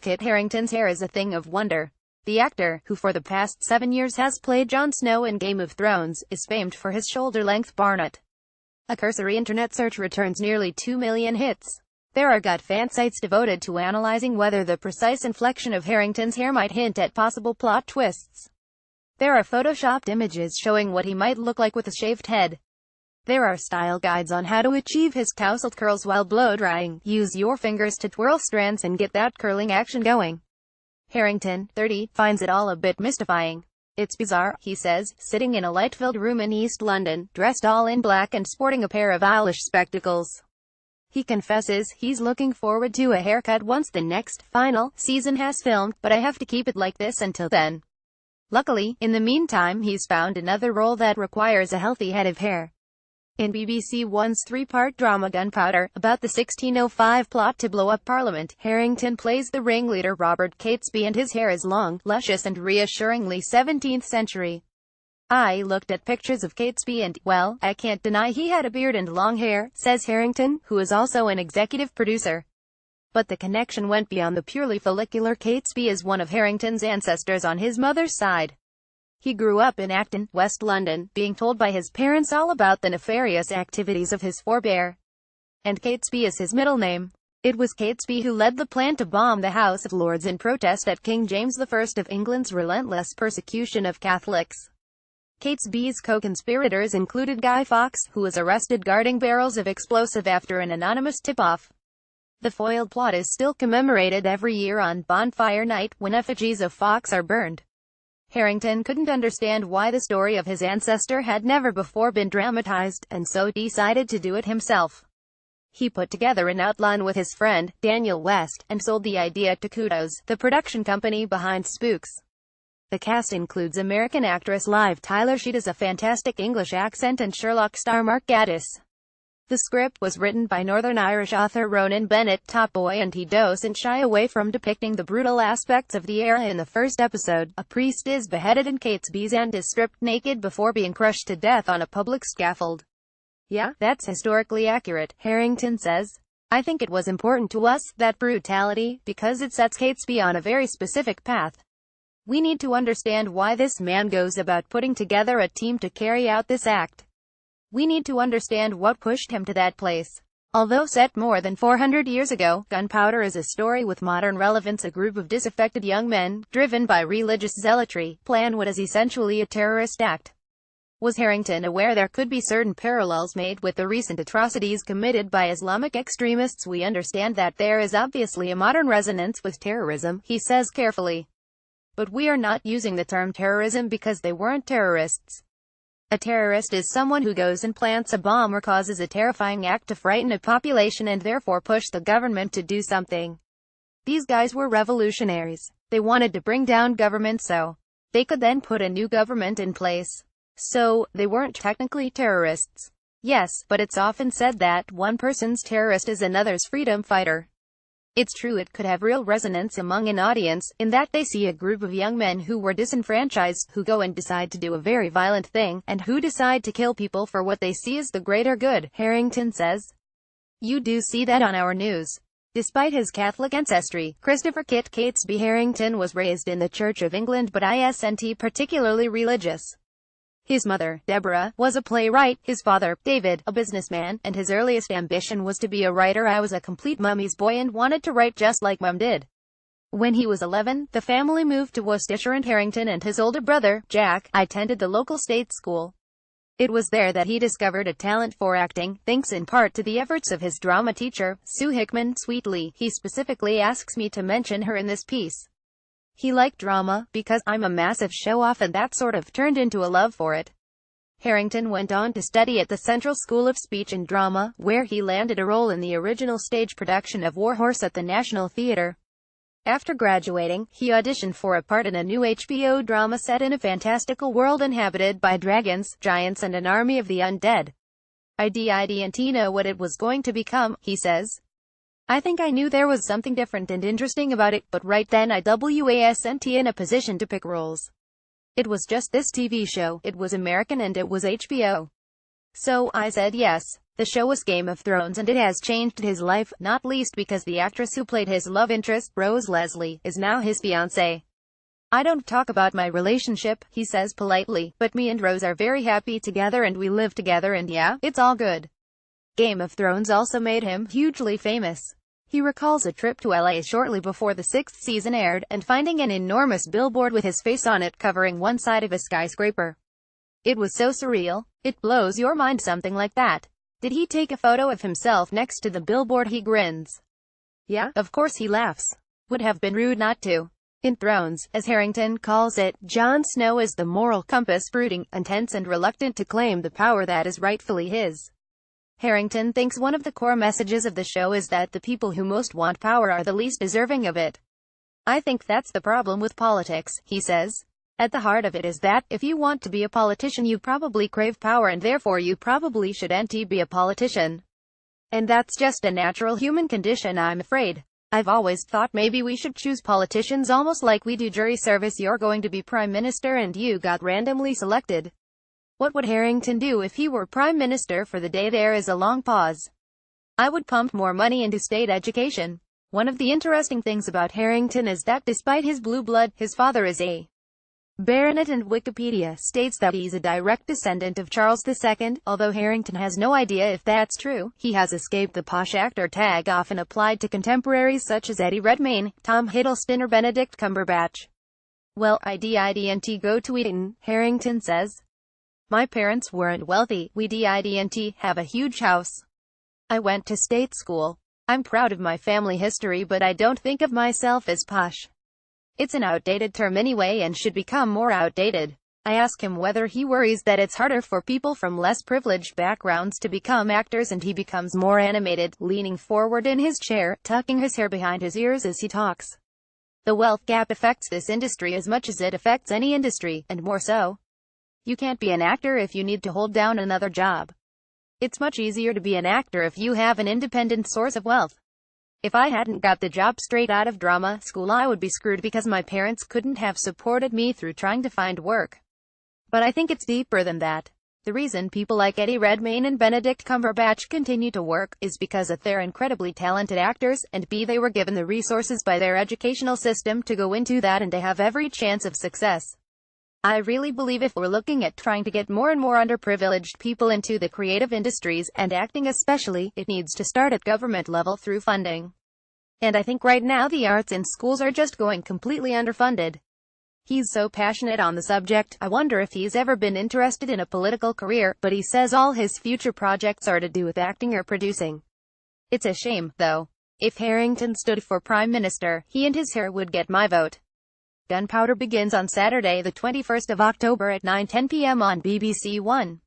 Kit Harington's hair is a thing of wonder. The actor, who for the past 7 years has played Jon Snow in Game of Thrones, is famed for his shoulder-length barnet. A cursory internet search returns nearly 2 million hits. There are fan sites devoted to analyzing whether the precise inflection of Harington's hair might hint at possible plot twists. There are photoshopped images showing what he might look like with a shaved head. There are style guides on how to achieve his tousled curls while blow-drying. Use your fingers to twirl strands and get that curling action going. Harington, 30, finds it all a bit mystifying. It's bizarre, he says, sitting in a light-filled room in East London, dressed all in black and sporting a pair of owlish spectacles. He confesses he's looking forward to a haircut once the next, final, season has filmed, but I have to keep it like this until then. Luckily, in the meantime he's found another role that requires a healthy head of hair. In BBC One's 3-part drama Gunpowder, about the 1605 plot to blow up Parliament, Harington plays the ringleader Robert Catesby, and his hair is long, luscious and reassuringly 17th century. I looked at pictures of Catesby and, well, I can't deny he had a beard and long hair, says Harington, who is also an executive producer. But the connection went beyond the purely follicular. Catesby is one of Harington's ancestors on his mother's side. He grew up in Acton, West London, being told by his parents all about the nefarious activities of his forebear. And Catesby is his middle name. It was Catesby who led the plan to bomb the House of Lords in protest at King James I of England's relentless persecution of Catholics. Catesby's co-conspirators included Guy Fawkes, who was arrested guarding barrels of explosive after an anonymous tip-off. The foiled plot is still commemorated every year on Bonfire Night, when effigies of Fawkes are burned. Harington couldn't understand why the story of his ancestor had never before been dramatized, and so decided to do it himself. He put together an outline with his friend, Daniel West, and sold the idea to Kudos, the production company behind Spooks. The cast includes American actress Liv Tyler. She does a fantastic English accent, and Sherlock star Mark Gatiss. The script was written by Northern Irish author Ronan Bennett. Top Boy and he doesn't shy away from depicting the brutal aspects of the era. In the first episode, a priest is beheaded and Catesby's aunt is stripped naked before being crushed to death on a public scaffold. Yeah, that's historically accurate, Harington says. I think it was important to us, that brutality, because it sets Catesby on a very specific path. We need to understand why this man goes about putting together a team to carry out this act. We need to understand what pushed him to that place. Although set more than 400 years ago, Gunpowder is a story with modern relevance. A group of disaffected young men, driven by religious zealotry, plan what is essentially a terrorist act. Was Harington aware there could be certain parallels made with the recent atrocities committed by Islamic extremists? We understand that there is obviously a modern resonance with terrorism, he says carefully. But we are not using the term terrorism because they weren't terrorists. A terrorist is someone who goes and plants a bomb or causes a terrifying act to frighten a population and therefore push the government to do something. These guys were revolutionaries. They wanted to bring down government so they could then put a new government in place. So, they weren't technically terrorists. Yes, but it's often said that one person's terrorist is another's freedom fighter. It's true it could have real resonance among an audience, in that they see a group of young men who were disenfranchised, who go and decide to do a very violent thing, and who decide to kill people for what they see as the greater good, Harington says. You do see that on our news. Despite his Catholic ancestry, Christopher Kit Catesby Harington was raised in the Church of England but isn't particularly religious. His mother, Deborah, was a playwright, his father, David, a businessman, and his earliest ambition was to be a writer. I was a complete mummy's boy and wanted to write just like Mum did. When he was 11, the family moved to Worcestershire and Harington and his older brother, Jack, attended the local state school. It was there that he discovered a talent for acting, thanks in part to the efforts of his drama teacher, Sue Hickman. Sweetly, he specifically asks me to mention her in this piece. He liked drama, because I'm a massive show-off, and that sort of turned into a love for it. Harington went on to study at the Central School of Speech and Drama, where he landed a role in the original stage production of War Horse at the National Theatre. After graduating, he auditioned for a part in a new HBO drama set in a fantastical world inhabited by dragons, giants and an army of the undead. I didn't know what it was going to become, he says. I think I knew there was something different and interesting about it, but right then I wasn't in a position to pick roles. It was just this TV show, it was American and it was HBO. So, I said yes. The show was Game of Thrones and it has changed his life, not least because the actress who played his love interest, Rose Leslie, is now his fiancée. "I don't talk about my relationship," he says politely, "but me and Rose are very happy together and we live together and yeah, it's all good." Game of Thrones also made him hugely famous. He recalls a trip to LA shortly before the 6th season aired, and finding an enormous billboard with his face on it covering one side of a skyscraper. "It was so surreal. It blows your mind something like that." Did he take a photo of himself next to the billboard? He grins. "Yeah, of course," he laughs. "Would have been rude not to." In Thrones, as Harington calls it, Jon Snow is the moral compass, brooding, intense and reluctant to claim the power that is rightfully his. Harington thinks one of the core messages of the show is that the people who most want power are the least deserving of it. "I think that's the problem with politics," he says. "At the heart of it is that, if you want to be a politician you probably crave power and therefore you probably shouldn't be a politician. And that's just a natural human condition, I'm afraid. I've always thought maybe we should choose politicians almost like we do jury service. You're going to be prime minister and you got randomly selected. What would Harington do if he were prime minister for the day?" There is a long pause. "I would pump more money into state education." One of the interesting things about Harington is that despite his blue blood, his father is a baronet, and Wikipedia states that he's a direct descendant of Charles II. Although Harington has no idea if that's true, he has escaped the posh actor tag often applied to contemporaries such as Eddie Redmayne, Tom Hiddleston or Benedict Cumberbatch. "Well, I didn't go to Eton," Harington says. "My parents weren't wealthy. We didn't have a huge house. I went to state school. I'm proud of my family history but I don't think of myself as posh. It's an outdated term anyway and should become more outdated." I ask him whether he worries that it's harder for people from less privileged backgrounds to become actors, and he becomes more animated, leaning forward in his chair, tucking his hair behind his ears as he talks. "The wealth gap affects this industry as much as it affects any industry, and more so. You can't be an actor if you need to hold down another job. It's much easier to be an actor if you have an independent source of wealth. If I hadn't got the job straight out of drama school I would be screwed because my parents couldn't have supported me through trying to find work. But I think it's deeper than that. The reason people like Eddie Redmayne and Benedict Cumberbatch continue to work is because A, they're incredibly talented actors, and B, they were given the resources by their educational system to go into that and they have every chance of success. I really believe if we're looking at trying to get more and more underprivileged people into the creative industries, and acting especially, it needs to start at government level through funding. And I think right now the arts in schools are just going completely underfunded." He's so passionate on the subject, I wonder if he's ever been interested in a political career, but he says all his future projects are to do with acting or producing. It's a shame, though. If Harington stood for Prime Minister, he and his hair would get my vote. Gunpowder begins on Saturday the 21st of October at 9:10 p.m. on BBC One.